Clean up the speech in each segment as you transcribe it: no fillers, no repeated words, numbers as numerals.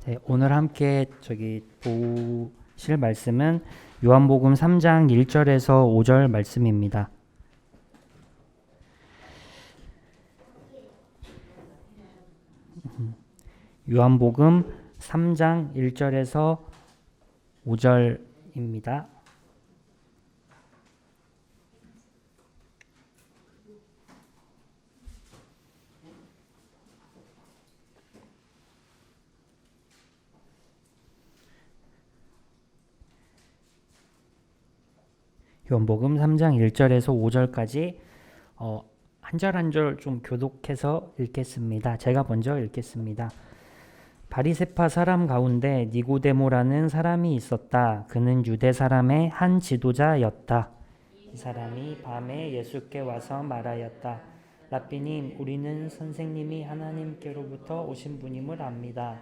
네, 오늘 함께 보실 말씀은 요한복음 3장 1절에서 5절 말씀입니다. 요한복음 3장 1절에서 5절입니다. 요한복음 3장 1절에서 5절까지 한 절 한 절 좀 교독해서 읽겠습니다. 제가 먼저 읽겠습니다. 바리새파 사람 가운데 니고데모라는 사람이 있었다. 그는 유대 사람의 한 지도자였다. 이 사람이 밤에 예수께 와서 말하였다. 라삐님, 우리는 선생님이 하나님께로부터 오신 분임을 압니다.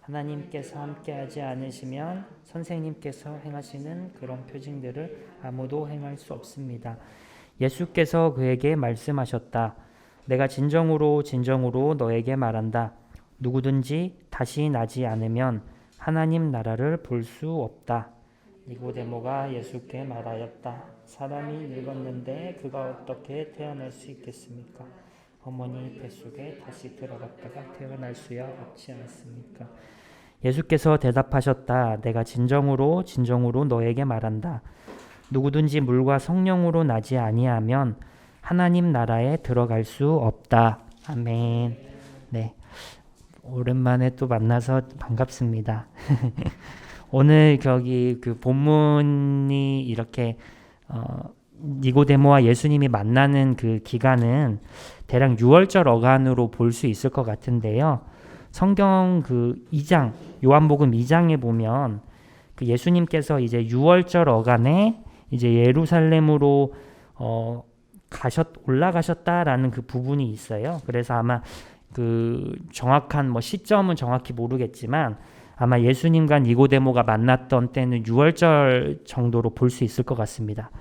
하나님께서 함께하지 않으시면 선생님께서 행하시는 그런 표징들을 아무도 행할 수 없습니다. 예수께서 그에게 말씀하셨다. 내가 진정으로 진정으로 너에게 말한다. 누구든지 다시 나지 않으면 하나님 나라를 볼 수 없다. 니고데모가 예수께 말하였다. 사람이 늙었는데 그가 어떻게 태어날 수 있겠습니까? 어머니 뱃속에 다시 들어갔다가 태어날 수야 없지 않습니까? 예수께서 대답하셨다. 내가 진정으로 진정으로 너에게 말한다. 누구든지 물과 성령으로 나지 아니하면 하나님 나라에 들어갈 수 없다. 아멘. 네, 오랜만에 또 만나서 반갑습니다. 오늘 그 본문이 이렇게 니고데모와 예수님이 만나는 그 기간은 대략 6월절 어간으로 볼 수 있을 것 같은데요. 성경 그 2장 요한복음 2장에 보면 그 예수님께서 이제 6월절 어간에 이제 예루살렘으로 올라가셨다라는 그 부분이 있어요. 그래서 아마 그 정확한 시점은 정확히 모르겠지만 아마 예수님과 니고데모가 만났던 때는 6월절 정도로 볼 수 있을 것 같습니다.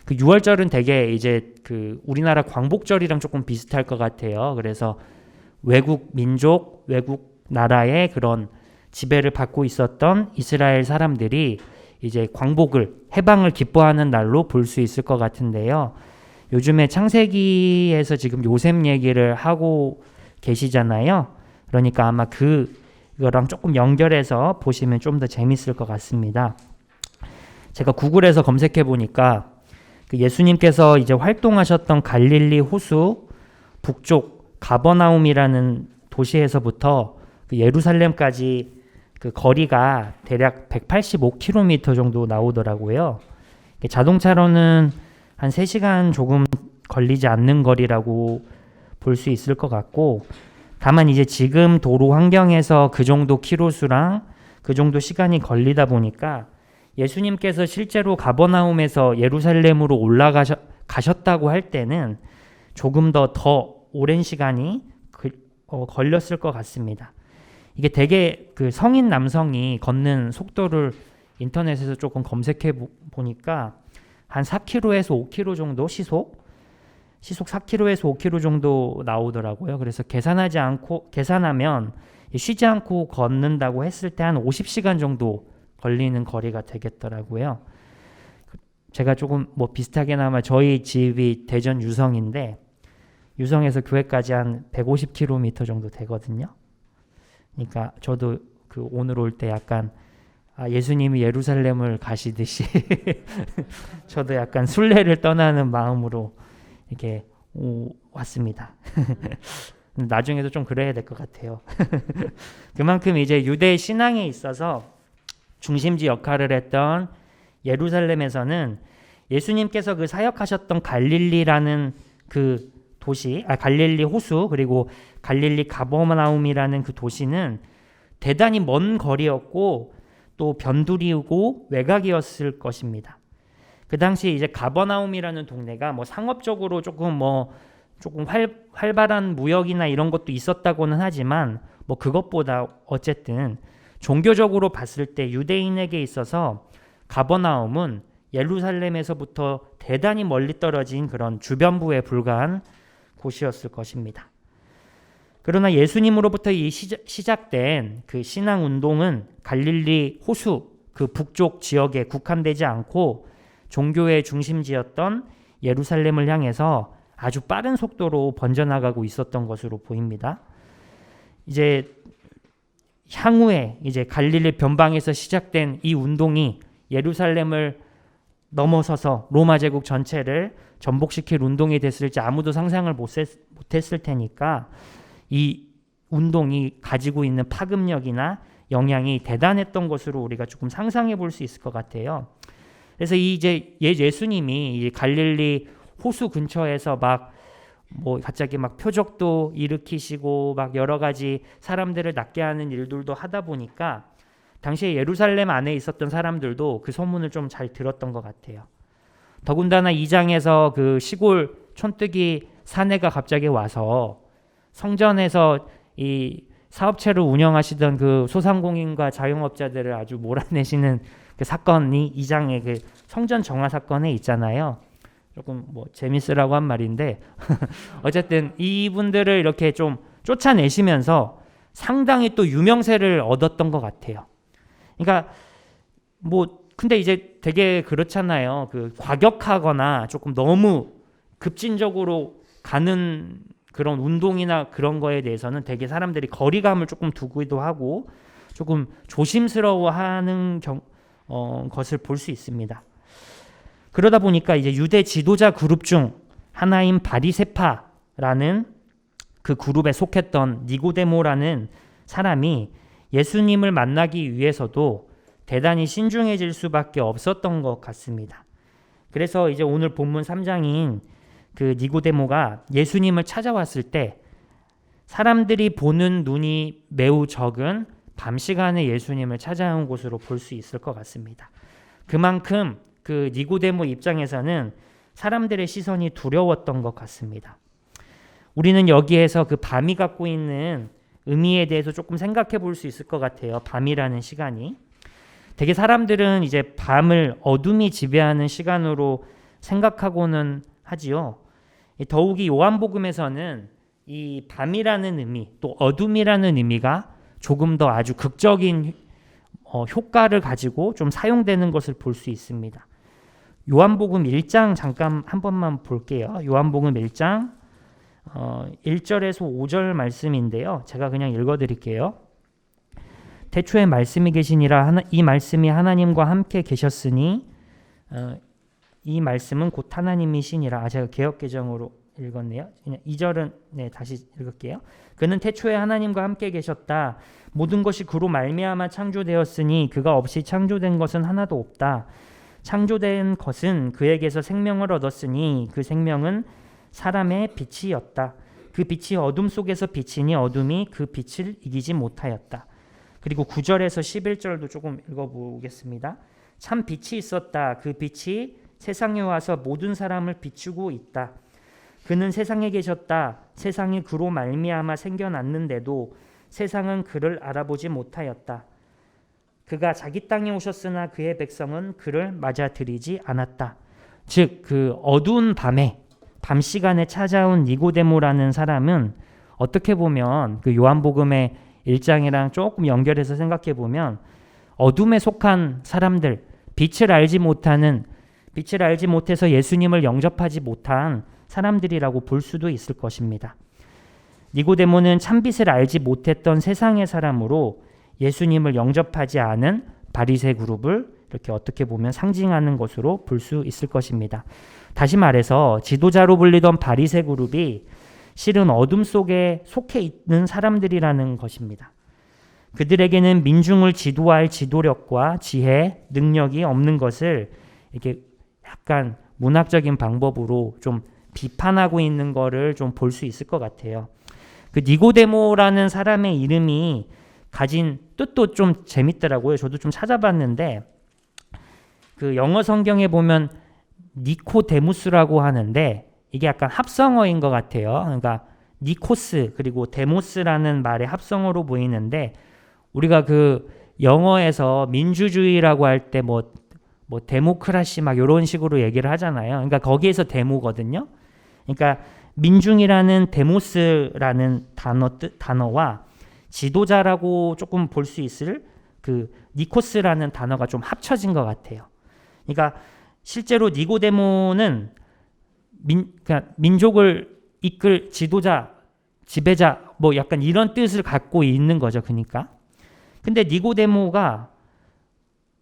그 6월절은 되게 이제 그 우리나라 광복절이랑 조금 비슷할 것 같아요. 그래서 외국 민족, 외국 나라의 그런 지배를 받고 있었던 이스라엘 사람들이 이제 해방을 기뻐하는 날로 볼 수 있을 것 같은데요. 요즘에 창세기에서 지금 요셉 얘기를 하고 계시잖아요. 그러니까 아마 그거랑 조금 연결해서 보시면 좀 더 재밌을 것 같습니다. 제가 구글에서 검색해 보니까 그 예수님께서 이제 활동하셨던 갈릴리 호수 북쪽 가버나움이라는 도시에서부터 그 예루살렘까지 그 거리가 대략 185km 정도 나오더라고요. 자동차로는 한 3시간 조금 걸리지 않는 거리라고 볼 수 있을 것 같고, 다만 이제 지금 도로 환경에서 그 정도 키로수랑 그 정도 시간이 걸리다 보니까 예수님께서 실제로 가버나움에서 예루살렘으로 올라가셨다고 할 때는 조금 더 오랜 시간이 걸렸을 것 같습니다. 이게 되게 그 성인 남성이 걷는 속도를 인터넷에서 조금 검색해 보니까 한 4km에서 5km 정도 시속 4km에서 5km 정도 나오더라고요. 그래서 계산하면 쉬지 않고 걷는다고 했을 때 한 50시간 정도 걸리는 거리가 되겠더라고요. 제가 조금 비슷하게나마 저희 집이 대전 유성인데 유성에서 교회까지 한 150km 정도 되거든요. 그러니까 저도 그 오늘 올 때 약간 예수님이 예루살렘을 가시듯이 저도 약간 순례를 떠나는 마음으로 이렇게 왔습니다. 나중에도 좀 그래야 될 것 같아요. 그만큼 이제 유대 신앙에 있어서 중심지 역할을 했던 예루살렘에서는 예수님께서 그 사역하셨던 갈릴리라는 그 도시, 갈릴리 호수 그리고 갈릴리 가버나움이라는 그 도시는 대단히 먼 거리였고 또 변두리고 외곽이었을 것입니다. 그 당시 이제 가버나움이라는 동네가 상업적으로 조금 활발한 무역이나 이런 것도 있었다고는 하지만 그것보다 어쨌든 종교적으로 봤을 때 유대인에게 있어서 가버나움은 예루살렘에서부터 대단히 멀리 떨어진 그런 주변부에 불과한 곳이었을 것입니다. 그러나 예수님으로부터 시작된 그 신앙 운동은 갈릴리 호수 그 북쪽 지역에 국한되지 않고 종교의 중심지였던 예루살렘을 향해서 아주 빠른 속도로 번져나가고 있었던 것으로 보입니다. 이제 향후에 이제 갈릴리 변방에서 시작된 이 운동이 예루살렘을 넘어서서 로마 제국 전체를 전복시킬 운동이 됐을지 아무도 상상을 못했을 테니까 이 운동이 가지고 있는 파급력이나 영향이 대단했던 것으로 우리가 조금 상상해 볼 수 있을 것 같아요. 그래서 이제 예수님이 이 갈릴리 호수 근처에서 갑자기 표적도 일으키시고 여러 가지 사람들을 낫게 하는 일들도 하다 보니까 당시에 예루살렘 안에 있었던 사람들도 그 소문을 좀 잘 들었던 것 같아요. 더군다나 2장에서 그 시골 촌뜨기 사내가 갑자기 와서 성전에서 이 사업체를 운영하시던 그 소상공인과 자영업자들을 아주 몰아내시는 그 사건이 2장의 그 성전 정화 사건에 있잖아요. 조금 재밌으라고 한 말인데 어쨌든 이분들을 이렇게 좀 쫓아내시면서 상당히 또 유명세를 얻었던 것 같아요. 그러니까 근데 이제 되게 그렇잖아요. 그 과격하거나 조금 너무 급진적으로 가는 그런 운동이나 그런 거에 대해서는 되게 사람들이 거리감을 조금 두기도 하고 조금 조심스러워하는 것을 볼 수 있습니다. 그러다 보니까 이제 유대 지도자 그룹 중 하나인 바리새파라는 그 그룹에 속했던 니고데모라는 사람이 예수님을 만나기 위해서도 대단히 신중해질 수밖에 없었던 것 같습니다. 그래서 이제 오늘 본문 3장인 그 니고데모가 예수님을 찾아왔을 때 사람들이 보는 눈이 매우 적은 밤 시간에 예수님을 찾아온 곳으로 볼 수 있을 것 같습니다. 그만큼 그 니고데모 입장에서는 사람들의 시선이 두려웠던 것 같습니다. 우리는 여기에서 그 밤이 갖고 있는 의미에 대해서 조금 생각해 볼 수 있을 것 같아요. 밤이라는 시간이. 되게 사람들은 이제 밤을 어둠이 지배하는 시간으로 생각하고는 하지요. 더욱이 요한복음에서는 이 밤이라는 의미, 또 어둠이라는 의미가 조금 더 아주 극적인 효과를 가지고 좀 사용되는 것을 볼 수 있습니다. 요한복음 1장 잠깐 한 번만 볼게요. 요한복음 1장 1절에서 5절 말씀인데요. 제가 그냥 읽어드릴게요. 태초에 말씀이 계시니라 이 말씀이 하나님과 함께 계셨으니 이 말씀은 곧 하나님이시니라. 제가 개역개정으로 읽었네요. 2절은 다시 읽을게요. 그는 태초에 하나님과 함께 계셨다. 모든 것이 그로 말미암아 창조되었으니 그가 없이 창조된 것은 하나도 없다. 창조된 것은 그에게서 생명을 얻었으니 그 생명은 사람의 빛이었다. 그 빛이 어둠 속에서 비치니 어둠이 그 빛을 이기지 못하였다. 그리고 9절에서 11절도 조금 읽어보겠습니다. 참 빛이 있었다. 그 빛이 세상에 와서 모든 사람을 비추고 있다. 그는 세상에 계셨다. 세상이 그로 말미암아 생겨났는데도 세상은 그를 알아보지 못하였다. 그가 자기 땅에 오셨으나 그의 백성은 그를 맞아들이지 않았다. 즉 그 어두운 밤 시간에 찾아온 니고데모라는 사람은 어떻게 보면 그 요한복음의 1장이랑 조금 연결해서 생각해 보면 어둠에 속한 사람들, 빛을 알지 못해서 예수님을 영접하지 못한 사람들이라고 볼 수도 있을 것입니다. 니고데모는 참빛을 알지 못했던 세상의 사람으로 예수님을 영접하지 않은 바리새 그룹을 이렇게 어떻게 보면 상징하는 것으로 볼 수 있을 것입니다. 다시 말해서 지도자로 불리던 바리새 그룹이 실은 어둠 속에 속해 있는 사람들이라는 것입니다. 그들에게는 민중을 지도할 지도력과 지혜, 능력이 없는 것을 이렇게 약간 문학적인 방법으로 좀 비판하고 있는 것을 좀 볼 수 있을 것 같아요. 그 니고데모라는 사람의 이름이 가진 뜻도 좀 재밌더라고요. 저도 좀 찾아봤는데 그 영어 성경에 보면 니코데무스라고 하는데 이게 약간 합성어인 것 같아요. 그러니까 니코스 그리고 데모스라는 말의 합성어로 보이는데 우리가 그 영어에서 민주주의라고 할 때 뭐 데모크라시 막 이런 식으로 얘기를 하잖아요. 그러니까 거기에서 데모거든요. 그러니까 민중이라는 데모스라는 단어와 지도자라고 조금 볼 수 있을 그 니코스라는 단어가 좀 합쳐진 것 같아요. 그러니까 실제로 니고데모는 그러니까 민족을 이끌 지도자, 지배자 뭐 약간 이런 뜻을 갖고 있는 거죠. 그러니까. 근데 니고데모가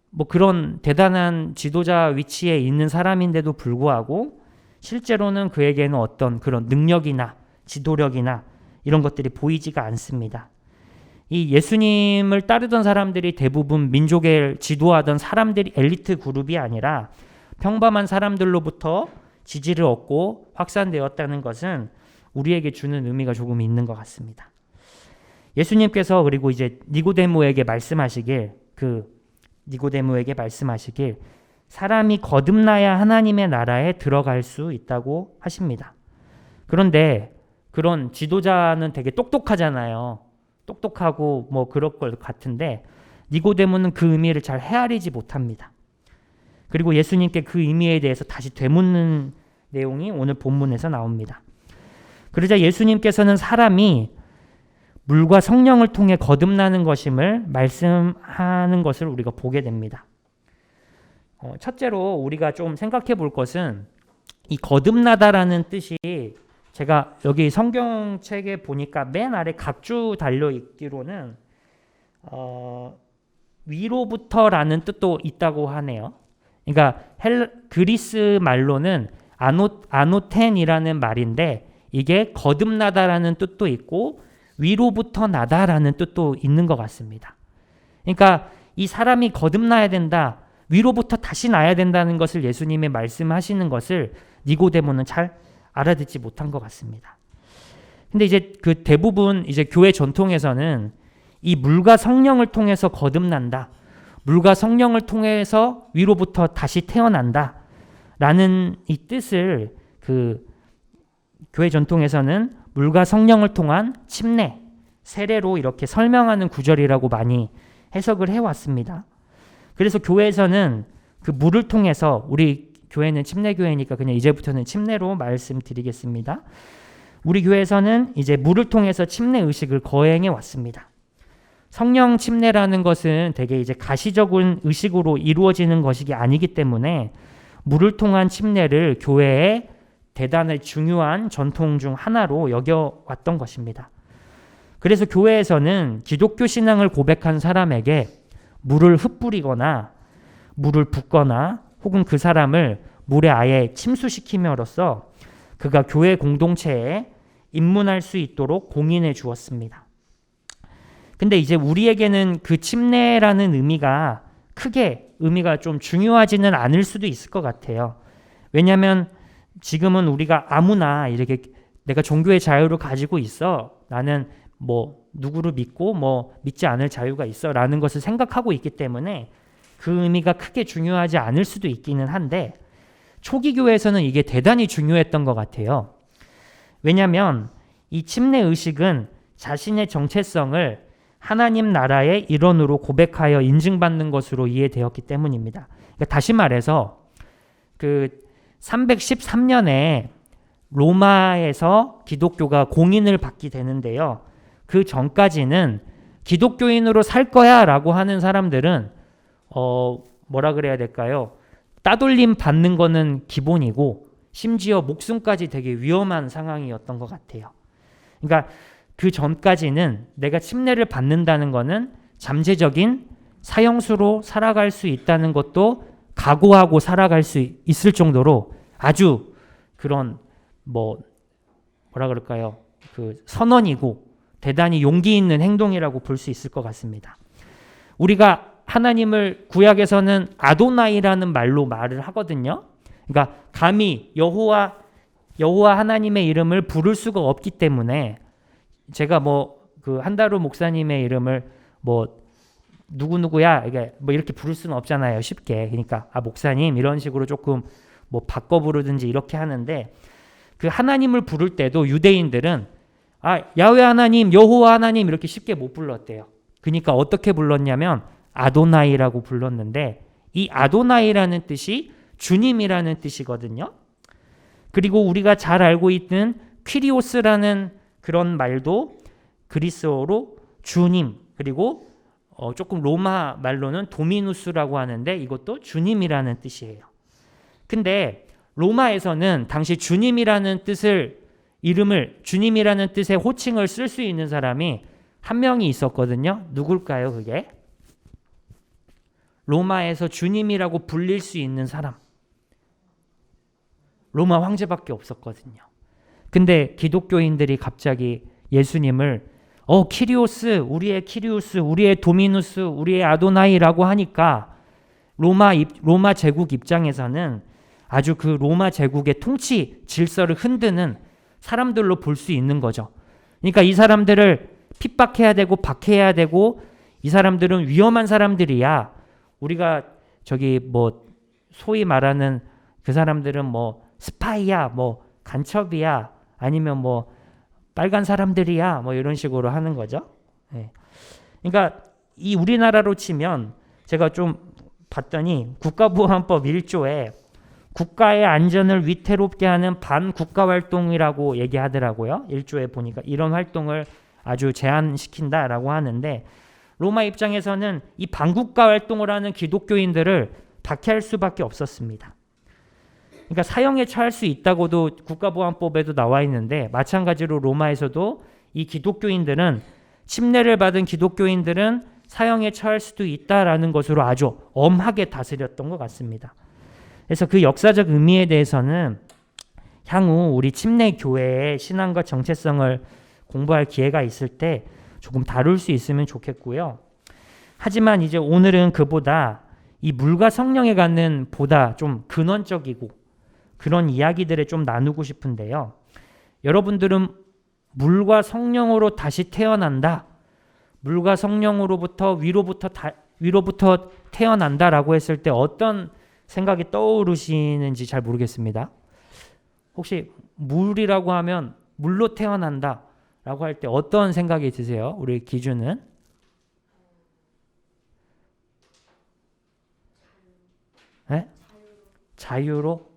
뭐 그런 대단한 지도자 위치에 있는 사람인데도 불구하고 실제로는 그에게는 어떤 그런 능력이나 지도력이나 이런 것들이 보이지가 않습니다. 이 예수님을 따르던 사람들이 대부분 민족을 지도하던 사람들이 엘리트 그룹이 아니라 평범한 사람들로부터 지지를 얻고 확산되었다는 것은 우리에게 주는 의미가 조금 있는 것 같습니다. 예수님께서 그리고 이제 니고데모에게 말씀하시길 사람이 거듭나야 하나님의 나라에 들어갈 수 있다고 하십니다. 그런데 그런 지도자는 되게 똑똑하잖아요. 똑똑하고 뭐 그럴 것 같은데 니고데모는 그 의미를 잘 헤아리지 못합니다. 그리고 예수님께 그 의미에 대해서 다시 되묻는 내용이 오늘 본문에서 나옵니다. 그러자 예수님께서는 사람이 물과 성령을 통해 거듭나는 것임을 말씀하는 것을 우리가 보게 됩니다. 첫째로 우리가 좀 생각해 볼 것은 이 거듭나다라는 뜻이 제가 여기 성경책에 보니까 맨 아래 각주 달려 있기로는 위로부터라는 뜻도 있다고 하네요. 그러니까 그리스 말로는 아노텐이라는 말인데 이게 거듭나다라는 뜻도 있고 위로부터 나다라는 뜻도 있는 것 같습니다. 그러니까 이 사람이 거듭나야 된다, 위로부터 다시 나야 된다는 것을 예수님이 말씀하시는 것을 니고데모는 잘 알아듣지 못한 것 같습니다. 근데 이제 그 대부분 이제 교회 전통에서는 이 물과 성령을 통해서 거듭난다, 물과 성령을 통해서 위로부터 다시 태어난다 라는 이 뜻을 그 교회 전통에서는 물과 성령을 통한 침례, 세례로 이렇게 설명하는 구절이라고 많이 해석을 해왔습니다. 그래서 교회에서는 그 물을 통해서, 우리 교회는 침례교회니까 그냥 이제부터는 침례로 말씀드리겠습니다. 우리 교회에서는 이제 물을 통해서 침례 의식을 거행해 왔습니다. 성령 침례라는 것은 되게 이제 가시적인 의식으로 이루어지는 것이 아니기 때문에 물을 통한 침례를 교회의 대단히 중요한 전통 중 하나로 여겨왔던 것입니다. 그래서 교회에서는 기독교 신앙을 고백한 사람에게 물을 흩뿌리거나 물을 붓거나 혹은 그 사람을 물에 아예 침수시킴으로써 그가 교회 공동체에 입문할 수 있도록 공인해 주었습니다. 근데 이제 우리에게는 그 침례라는 의미가 의미가 좀 중요하지는 않을 수도 있을 것 같아요. 왜냐하면 지금은 우리가 아무나 이렇게 내가 종교의 자유를 가지고 있어, 나는 뭐 누구를 믿고 뭐 믿지 않을 자유가 있어 라는 것을 생각하고 있기 때문에 그 의미가 크게 중요하지 않을 수도 있기는 한데 초기 교회에서는 이게 대단히 중요했던 것 같아요. 왜냐하면 이 침례 의식은 자신의 정체성을 하나님 나라의 일원으로 고백하여 인증받는 것으로 이해되었기 때문입니다. 그러니까 다시 말해서 그 313년에 로마에서 기독교가 공인을 받게 되는데요. 그 전까지는 기독교인으로 살 거야 라고 하는 사람들은 뭐라 그래야 될까요? 따돌림 받는 거는 기본이고 심지어 목숨까지 되게 위험한 상황이었던 것 같아요. 그러니까 그 전까지는 내가 침례를 받는다는 거는 잠재적인 사형수로 살아갈 수 있다는 것도 각오하고 살아갈 수 있을 정도로 아주 그런 뭐라 그럴까요? 그 선언이고 대단히 용기 있는 행동이라고 볼 수 있을 것 같습니다. 우리가 하나님을 구약에서는 아도나이라는 말을 하거든요. 그러니까 감히 여호와 하나님의 이름을 부를 수가 없기 때문에 제가 그 한다루 목사님의 이름을 누구누구야 이게 이렇게 부를 수는 없잖아요. 쉽게. 그러니까 목사님 이런 식으로 조금 바꿔 부르든지 이렇게 하는데 그 하나님을 부를 때도 유대인들은 야훼 하나님, 여호와 하나님 이렇게 쉽게 못 불렀대요. 그러니까 어떻게 불렀냐면 아도나이라고 불렀는데 이 아도나이라는 뜻이 주님이라는 뜻이거든요. 그리고 우리가 잘 알고 있는 퀴리오스라는 그런 말도 그리스어로 주님, 그리고 조금 로마 말로는 도미누스라고 하는데 이것도 주님이라는 뜻이에요. 근데 로마에서는 당시 주님이라는 주님이라는 뜻의 호칭을 쓸 수 있는 사람이 한 명이 있었거든요. 누굴까요, 그게? 로마에서 주님이라고 불릴 수 있는 사람. 로마 황제밖에 없었거든요. 근데 기독교인들이 갑자기 예수님을 키리오스, 우리의 키리오스, 우리의 도미누스, 우리의 아도나이라고 하니까 로마 제국 입장에서는 아주 그 로마 제국의 통치 질서를 흔드는 사람들로 볼 수 있는 거죠. 그러니까 이 사람들을 핍박해야 되고 박해해야 되고, 이 사람들은 위험한 사람들이야. 우리가 소위 말하는 그 사람들은 스파이야, 간첩이야, 아니면 빨간 사람들이야, 이런 식으로 하는 거죠. 네. 그러니까 이 우리나라로 치면 제가 좀 봤더니 국가보안법 1조에 국가의 안전을 위태롭게 하는 반국가활동이라고 얘기하더라고요. 1조에 보니까 이런 활동을 아주 제한시킨다라고 하는데, 로마 입장에서는 이 반국가활동을 하는 기독교인들을 박해할 수밖에 없었습니다. 그러니까 사형에 처할 수 있다고도 국가보안법에도 나와 있는데, 마찬가지로 로마에서도 이 기독교인들은, 침례를 받은 기독교인들은 사형에 처할 수도 있다라는 것으로 아주 엄하게 다스렸던 것 같습니다. 그래서 그 역사적 의미에 대해서는 향후 우리 침례 교회의 신앙과 정체성을 공부할 기회가 있을 때 조금 다룰 수 있으면 좋겠고요. 하지만 이제 오늘은 그보다 이 물과 성령에 갖는 보다 좀 근원적이고 그런 이야기들을 좀 나누고 싶은데요. 여러분들은 물과 성령으로 다시 태어난다, 물과 성령으로부터 위로부터 태어난다라고 했을 때 어떤 생각이 떠오르시는지 잘 모르겠습니다. 혹시 물이라고 하면 물로 태어난다 라고 할 때 어떤 생각이 드세요? 우리 기준은? 네? 자유로?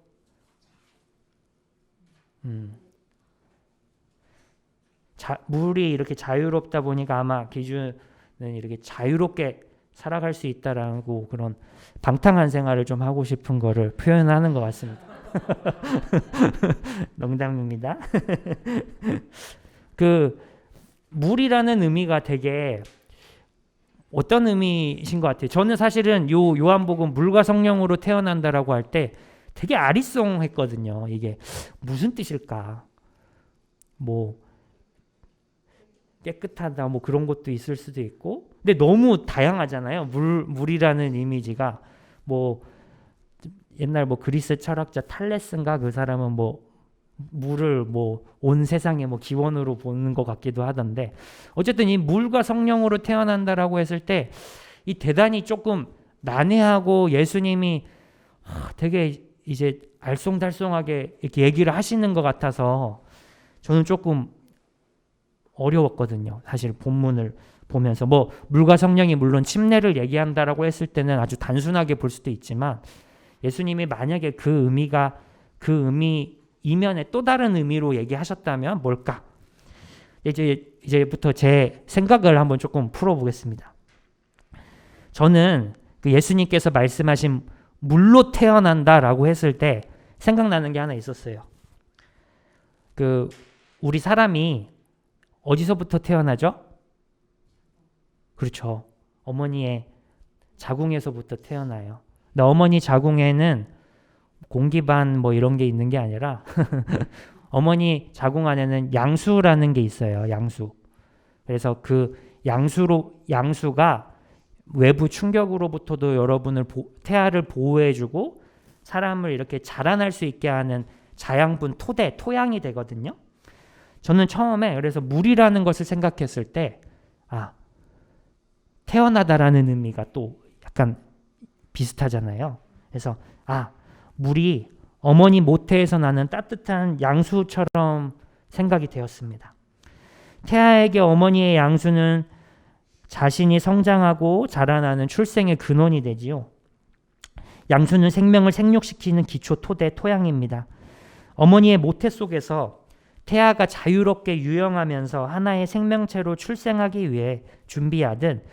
물이 이렇게 자유롭다 보니까 아마 기준은 이렇게 자유롭게 살아갈 수 있다라고 그런 방탕한 생활을 좀 하고 싶은 거를 표현하는 것 같습니다. 농담입니다. 그 물이라는 의미가 되게 어떤 의미이신 것 같아요. 저는 사실은 요한복음 물과 성령으로 태어난다라고 할 때 되게 아리송했거든요. 이게 무슨 뜻일까? 깨끗하다 그런 것도 있을 수도 있고, 근데 너무 다양하잖아요. 물이라는 이미지가 옛날 그리스 철학자 탈레스인가, 그 사람은 물을 온 세상의 기원으로 보는 것 같기도 하던데, 어쨌든 이 물과 성령으로 태어난다라고 했을 때 이 대단히 조금 난해하고 예수님이 되게 이제 알쏭달쏭하게 이렇게 얘기를 하시는 것 같아서 저는 조금 어려웠거든요. 사실 본문을 보면서 물과 성령이 물론 침례를 얘기한다라고 했을 때는 아주 단순하게 볼 수도 있지만, 예수님이 만약에 그 의미 이면에 또 다른 의미로 얘기하셨다면 뭘까? 이제부터 제 생각을 한번 조금 풀어보겠습니다. 저는 그 예수님께서 말씀하신 물로 태어난다라고 했을 때 생각나는 게 하나 있었어요. 우리 사람이 어디서부터 태어나죠? 그렇죠. 어머니의 자궁에서부터 태어나요. 근데 어머니 자궁에는 공기반 이런 게 있는 게 아니라 어머니 자궁 안에는 양수라는 게 있어요. 양수. 그래서 그 양수가 외부 충격으로부터도 여러분을 태아를 보호해주고 사람을 이렇게 자라날 수 있게 하는 자양분 토양이 되거든요. 저는 처음에 그래서 물이라는 것을 생각했을 때 태어나다라는 의미가 또 약간 비슷하잖아요. 그래서 물이 어머니 모태에서 나는 따뜻한 양수처럼 생각이 되었습니다. 태아에게 어머니의 양수는 자신이 성장하고 자라나는 출생의 근원이 되지요. 양수는 생명을 생육시키는 기초 토양입니다. 어머니의 모태 속에서 태아가 자유롭게 유영하면서 하나의 생명체로 출생하기 위해 준비하듯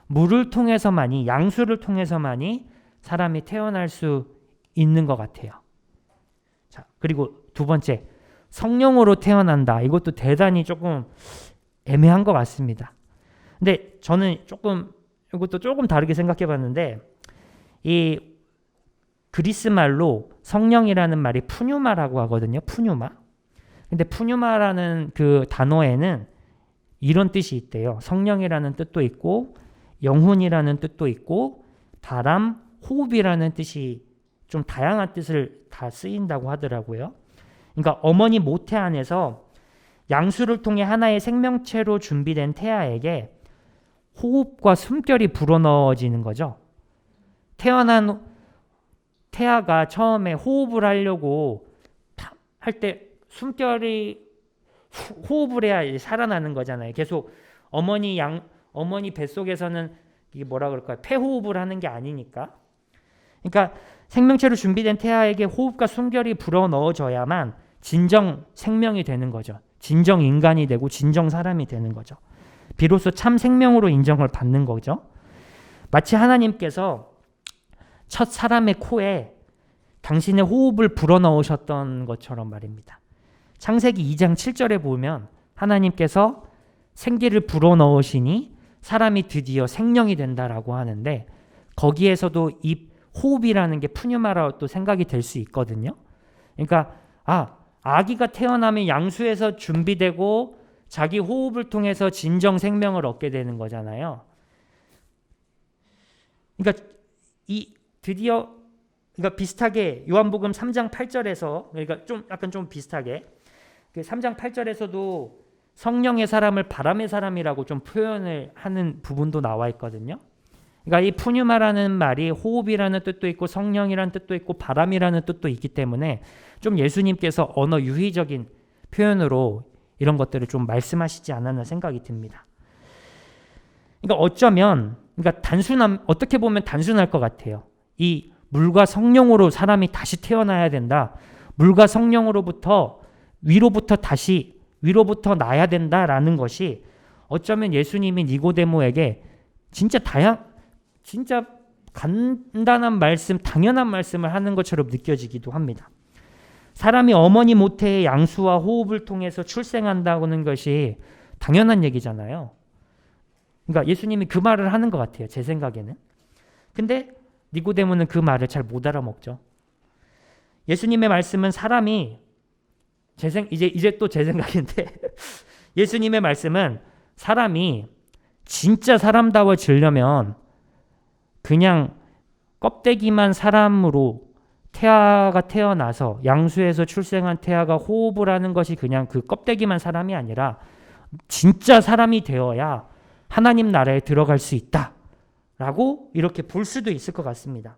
물을 통해서만이, 양수를 통해서만이 사람이 태어날 수 있는 것 같아요. 자, 그리고 두 번째, 성령으로 태어난다. 이것도 대단히 조금 애매한 것 같습니다. 근데 저는 이것도 조금 다르게 생각해 봤는데, 이 그리스 말로 성령이라는 말이 푸뉴마라고 하거든요. 푸뉴마. 근데 푸뉴마라는 그 단어에는 이런 뜻이 있대요. 성령이라는 뜻도 있고, 영혼이라는 뜻도 있고, 바람, 호흡이라는 뜻이 좀 다양한 뜻을 다 쓰인다고 하더라고요. 그러니까 어머니 모태 안에서 양수를 통해 하나의 생명체로 준비된 태아에게 호흡과 숨결이 불어넣어지는 거죠. 태어난 태아가 처음에 호흡을 하려고 할 때 숨결이 호흡을 해야 살아나는 거잖아요. 계속 어머니 뱃속에서는 이게 뭐라 그럴까요? 폐호흡을 하는 게 아니니까. 그러니까 생명체로 준비된 태아에게 호흡과 숨결이 불어넣어져야만 진정 생명이 되는 거죠. 진정 인간이 되고 진정 사람이 되는 거죠. 비로소 참 생명으로 인정을 받는 거죠. 마치 하나님께서 첫 사람의 코에 당신의 호흡을 불어넣으셨던 것처럼 말입니다. 창세기 2장 7절에 보면 하나님께서 생기를 불어넣으시니 사람이 드디어 생명이 된다라고 하는데, 거기에서도 이 호흡이라는 게 푸뉴마라고 또 생각이 될 수 있거든요. 그러니까 아기가 태어나면 양수에서 준비되고 자기 호흡을 통해서 진정 생명을 얻게 되는 거잖아요. 그러니까 그러니까 비슷하게 요한복음 3장 8절에서, 그러니까 약간 좀 비슷하게 그 3장 8절에서도 성령의 사람을 바람의 사람이라고 좀 표현을 하는 부분도 나와 있거든요. 그러니까 이 푸뉴마라는 말이 호흡이라는 뜻도 있고 성령이라는 뜻도 있고 바람이라는 뜻도 있기 때문에 좀 예수님께서 언어 유희적인 표현으로 이런 것들을 좀 말씀하시지 않았나 생각이 듭니다. 그러니까 어떻게 보면 단순할 것 같아요. 이 물과 성령으로 사람이 다시 태어나야 된다. 물과 성령으로부터 위로부터 나야 된다라는 것이 어쩌면 예수님이 니고데모에게 진짜 간단한 말씀, 당연한 말씀을 하는 것처럼 느껴지기도 합니다. 사람이 어머니 모태의 양수와 호흡을 통해서 출생한다는 것이 당연한 얘기잖아요. 그러니까 예수님이 그 말을 하는 것 같아요. 제 생각에는. 근데 니고데모는 그 말을 잘 못 알아먹죠. 예수님의 말씀은 사람이 이제 또 제 생각인데 예수님의 말씀은 사람이 진짜 사람다워지려면 그냥 껍데기만 사람으로 태아가 태어나서 양수에서 출생한 태아가 호흡을 하는 것이 그냥 그 껍데기만 사람이 아니라 진짜 사람이 되어야 하나님 나라에 들어갈 수 있다라고 이렇게 볼 수도 있을 것 같습니다.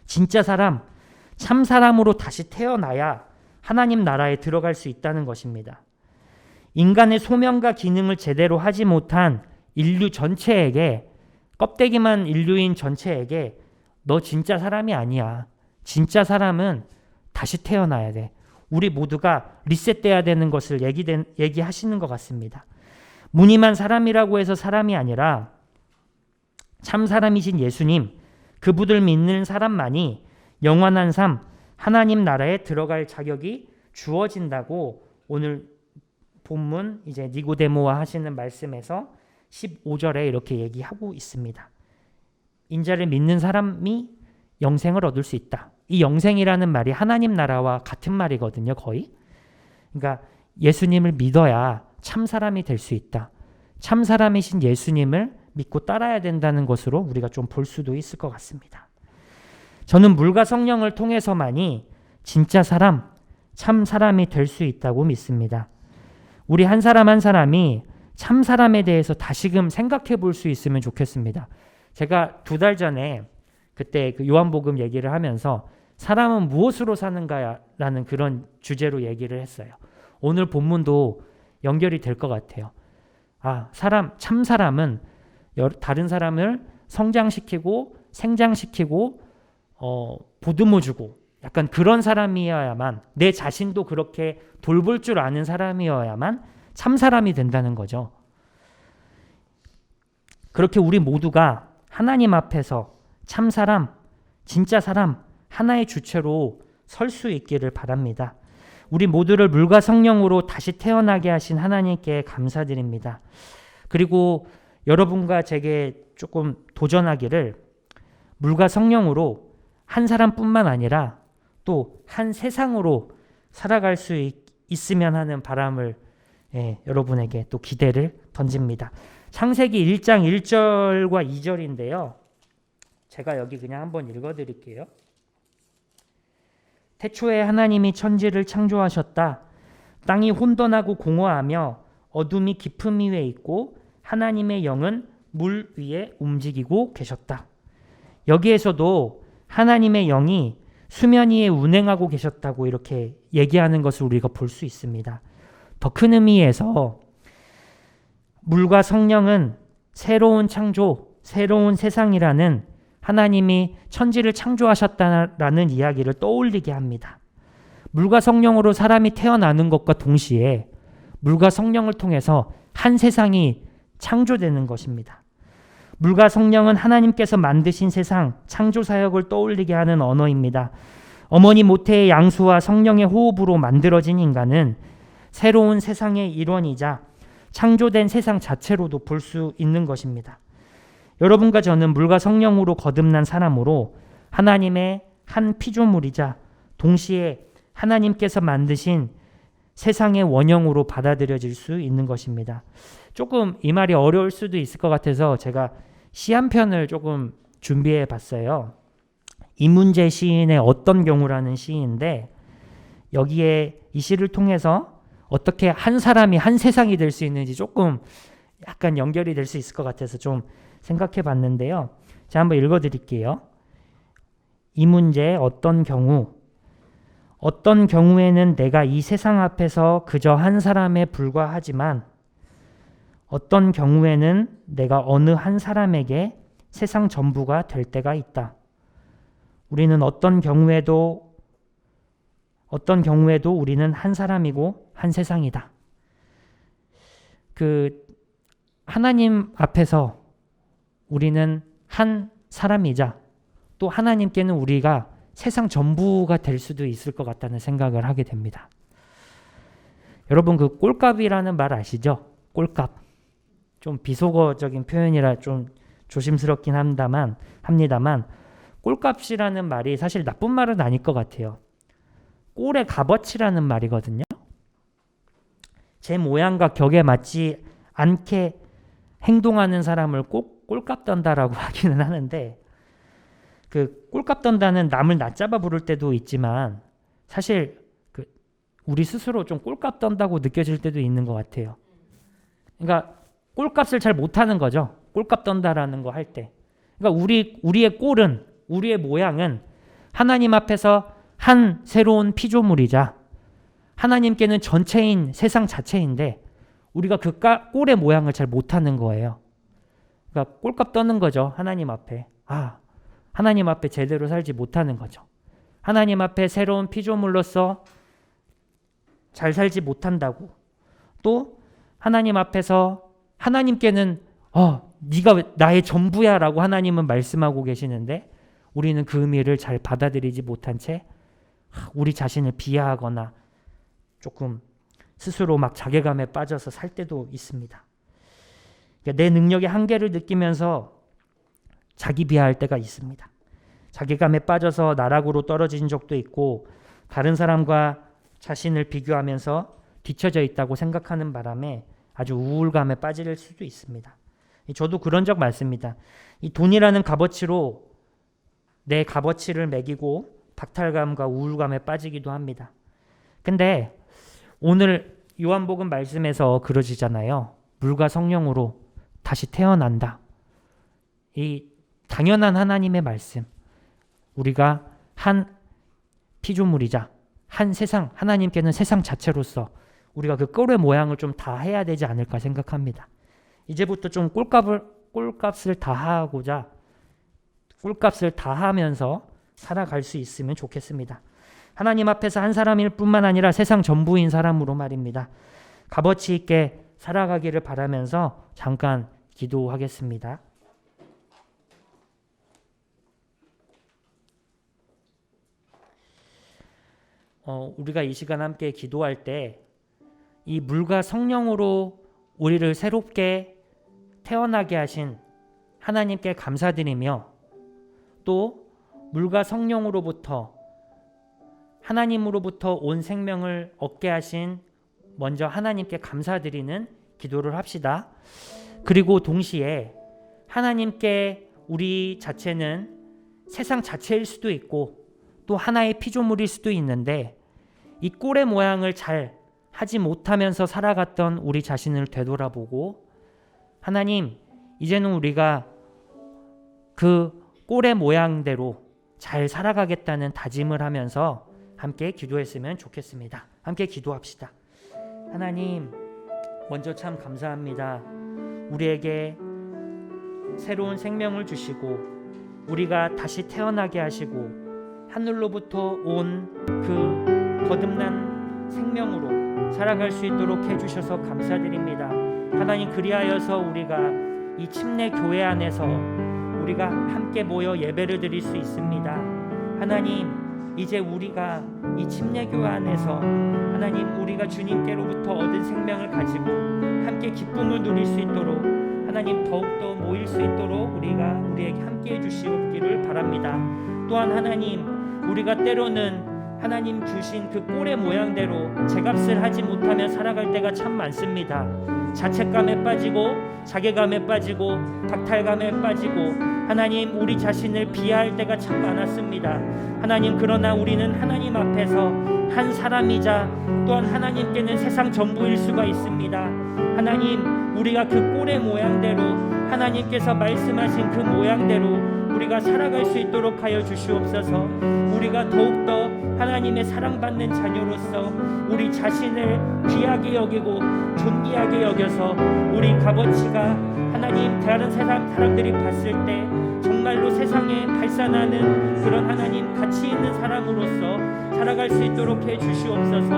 진짜 사람, 참 사람으로 다시 태어나야 하나님 나라에 들어갈 수 있다는 것입니다. 인간의 소명과 기능을 제대로 하지 못한 인류 전체에게, 껍데기만 인류인 전체에게 너 진짜 사람이 아니야. 진짜 사람은 다시 태어나야 돼. 우리 모두가 리셋돼야 되는 것을 얘기하시는 것 같습니다. 무늬만 사람이라고 해서 사람이 아니라 참 사람이신 예수님, 그분을 믿는 사람만이 영원한 삶, 하나님 나라에 들어갈 자격이 주어진다고 오늘 본문 이제 니고데모와 하시는 말씀에서 15절에 이렇게 얘기하고 있습니다. 인자를 믿는 사람이 영생을 얻을 수 있다. 이 영생이라는 말이 하나님 나라와 같은 말이거든요, 거의. 그러니까 예수님을 믿어야 참 사람이 될 수 있다. 참 사람이신 예수님을 믿고 따라야 된다는 것으로 우리가 좀 볼 수도 있을 것 같습니다. 저는 물과 성령을 통해서만이 진짜 사람, 참 사람이 될 수 있다고 믿습니다. 우리 한 사람 한 사람이 참 사람에 대해서 다시금 생각해 볼 수 있으면 좋겠습니다. 제가 2달 전에 그때 그 요한복음 얘기를 하면서 사람은 무엇으로 사는가라는 그런 주제로 얘기를 했어요. 오늘 본문도 연결이 될 것 같아요. 참 사람은 다른 사람을 성장시키고 생장시키고 보듬어주고 약간 그런 사람이어야만, 내 자신도 그렇게 돌볼 줄 아는 사람이어야만 참 사람이 된다는 거죠. 그렇게 우리 모두가 하나님 앞에서 참 사람, 진짜 사람, 하나의 주체로 설 수 있기를 바랍니다. 우리 모두를 물과 성령으로 다시 태어나게 하신 하나님께 감사드립니다. 그리고 여러분과 제게 조금 도전하기를, 물과 성령으로 한 사람뿐만 아니라 또 한 세상으로 살아갈 수 있으면 하는 바람을 여러분에게 또 기대를 던집니다. 창세기 1장 1절과 2절인데요. 제가 여기 그냥 한번 읽어드릴게요. 태초에 하나님이 천지를 창조하셨다. 땅이 혼돈하고 공허하며 어둠이 깊음 위에 있고 하나님의 영은 물 위에 움직이고 계셨다. 여기에서도 하나님의 영이 수면 위에 운행하고 계셨다고 이렇게 얘기하는 것을 우리가 볼 수 있습니다. 더 큰 의미에서 물과 성령은 새로운 창조, 새로운 세상이라는 하나님이 천지를 창조하셨다라는 이야기를 떠올리게 합니다. 물과 성령으로 사람이 태어나는 것과 동시에 물과 성령을 통해서 한 세상이 창조되는 것입니다. 물과 성령은 하나님께서 만드신 세상, 창조 사역을 떠올리게 하는 언어입니다. 어머니 모태의 양수와 성령의 호흡으로 만들어진 인간은 새로운 세상의 일원이자 창조된 세상 자체로도 볼 수 있는 것입니다. 여러분과 저는 물과 성령으로 거듭난 사람으로 하나님의 한 피조물이자 동시에 하나님께서 만드신 세상의 원형으로 받아들여질 수 있는 것입니다. 조금 이 말이 어려울 수도 있을 것 같아서 제가 시 한 편을 조금 준비해 봤어요. 이문재 시인의 어떤 경우라는 시인데, 여기에 이 시를 통해서 어떻게 한 사람이 한 세상이 될 수 있는지 조금 약간 연결이 될 수 있을 것 같아서 좀 생각해 봤는데요. 제가 한번 읽어 드릴게요. 이문재 어떤 경우에는 내가 이 세상 앞에서 그저 한 사람에 불과하지만 어떤 경우에는 내가 어느 한 사람에게 세상 전부가 될 때가 있다. 우리는 어떤 경우에도 우리는 한 사람이고 한 세상이다. 하나님 앞에서 우리는 한 사람이자 또 하나님께는 우리가 세상 전부가 될 수도 있을 것 같다는 생각을 하게 됩니다. 여러분, 꼴값이라는 말 아시죠? 꼴값. 좀 비속어적인 표현이라 좀 조심스럽긴 합니다만 꼴값이라는 말이 사실 나쁜 말은 아닐 것 같아요. 꼴의 값어치라는 말이거든요. 제 모양과 격에 맞지 않게 행동하는 사람을 꼭 꼴값 떤다라고 하기는 하는데, 꼴값 떤다는 남을 낮잡아 부를 때도 있지만 사실 우리 스스로 좀 꼴값 떤다고 느껴질 때도 있는 것 같아요. 그러니까 꼴값을 잘 못하는 거죠. 꼴값 떤다라는 거 할 때. 그러니까 우리의 꼴은, 우리의 모양은 하나님 앞에서 한 새로운 피조물이자 하나님께는 전체인 세상 자체인데 우리가 꼴의 모양을 잘 못하는 거예요. 그러니까 꼴값 떠는 거죠. 하나님 앞에. 하나님 앞에 제대로 살지 못하는 거죠. 하나님 앞에 새로운 피조물로서 잘 살지 못한다고. 또 하나님 앞에서 하나님께는 네가 나의 전부야 라고 하나님은 말씀하고 계시는데 우리는 그 의미를 잘 받아들이지 못한 채 우리 자신을 비하하거나 조금 스스로 막 자괴감에 빠져서 살 때도 있습니다. 그러니까 내 능력의 한계를 느끼면서 자기 비하할 때가 있습니다. 자괴감에 빠져서 나락으로 떨어진 적도 있고 다른 사람과 자신을 비교하면서 뒤처져 있다고 생각하는 바람에 아주 우울감에 빠질 수도 있습니다. 저도 그런 적 많습니다. 이 돈이라는 값어치로 내 값어치를 매기고 박탈감과 우울감에 빠지기도 합니다. 근데 오늘 요한복음 말씀에서 그러시잖아요. 물과 성령으로 다시 태어난다. 이 당연한 하나님의 말씀. 우리가 한 피조물이자 한 세상, 하나님께는 세상 자체로서 우리가 꼴의 모양을 좀 다 해야 되지 않을까 생각합니다. 이제부터 좀 꼴값을 다 하고자 꼴값을 다 하면서 살아갈 수 있으면 좋겠습니다. 하나님 앞에서 한 사람일 뿐만 아니라 세상 전부인 사람으로 말입니다. 값어치 있게 살아가기를 바라면서 잠깐 기도하겠습니다. 우리가 이 시간 함께 기도할 때 이 물과 성령으로 우리를 새롭게 태어나게 하신 하나님께 감사드리며, 또 물과 성령으로부터 하나님으로부터 온 생명을 얻게 하신 먼저 하나님께 감사드리는 기도를 합시다. 그리고 동시에 하나님께 우리 자체는 세상 자체일 수도 있고 또 하나의 피조물일 수도 있는데, 이 꼴의 모양을 잘 하지 못하면서 살아갔던 우리 자신을 되돌아보고, 하나님, 이제는 우리가 그 꼴의 모양대로 잘 살아가겠다는 다짐을 하면서 함께 기도했으면 좋겠습니다. 함께 기도합시다. 하나님, 먼저 참 감사합니다. 우리에게 새로운 생명을 주시고 우리가 다시 태어나게 하시고 하늘로부터 온 그 거듭난 생명으로 살아갈 수 있도록 해주셔서 감사드립니다. 하나님, 그리하여서 우리가 이 침례 교회 안에서 우리가 함께 모여 예배를 드릴 수 있습니다. 하나님, 이제 우리가 이 침례 교회 안에서 하나님, 우리가 주님께로부터 얻은 생명을 가지고 함께 기쁨을 누릴 수 있도록 하나님, 더욱더 모일 수 있도록 우리에게 함께 해주시기를 바랍니다. 또한 하나님, 우리가 때로는 하나님 주신 그 꼴의 모양대로 제값을 하지 못하며 살아갈 때가 참 많습니다. 자책감에 빠지고 자괴감에 빠지고 박탈감에 빠지고 하나님, 우리 자신을 비하할 때가 참 많았습니다. 하나님, 그러나 우리는 하나님 앞에서 한 사람이자 또한 하나님께는 세상 전부일 수가 있습니다. 하나님, 우리가 그 꼴의 모양대로 하나님께서 말씀하신 그 모양대로 우리가 살아갈 수 있도록 하여 주시옵소서. 우리가 더욱더 하나님의 사랑받는 자녀로서 우리 자신을 귀하게 여기고 존귀하게 여겨서 우리 값어치가 하나님, 다른 세상 사람들이 봤을 때 정말로 세상에 발산하는 그런 하나님 가치 있는 사람으로서 살아갈 수 있도록 해 주시옵소서.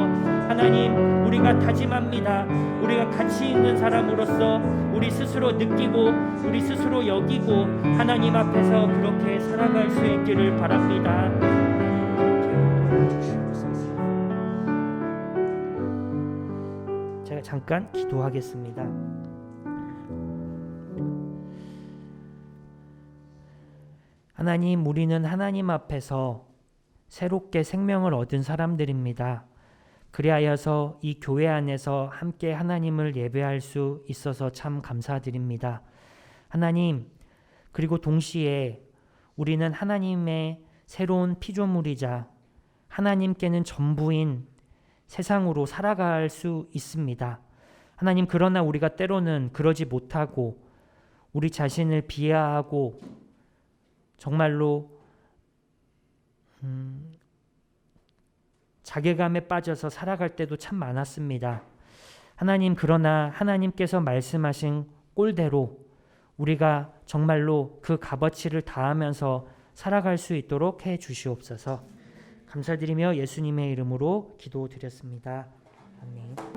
하나님, 우리가 다짐합니다. 우리가 가치 있는 사람으로서 우리 스스로 느끼고 우리 스스로 여기고 하나님 앞에서 그렇게 살아갈 수 있기를 바랍니다. 제가 잠깐 기도하겠습니다. 하나님, 우리는 하나님 앞에서 새롭게 생명을 얻은 사람들입니다. 그리하여서 이 교회 안에서 함께 하나님을 예배할 수 있어서 참 감사드립니다. 하나님, 그리고 동시에 우리는 하나님의 새로운 피조물이자 하나님께는 전부인 세상으로 살아갈 수 있습니다. 하나님, 그러나 우리가 때로는 그러지 못하고 우리 자신을 비하하고 정말로 자괴감에 빠져서 살아갈 때도 참 많았습니다. 하나님, 그러나 하나님께서 말씀하신 꼴대로 우리가 정말로 그 값어치를 다하면서 살아갈 수 있도록 해 주시옵소서. 감사드리며 예수님의 이름으로 기도드렸습니다. 아멘.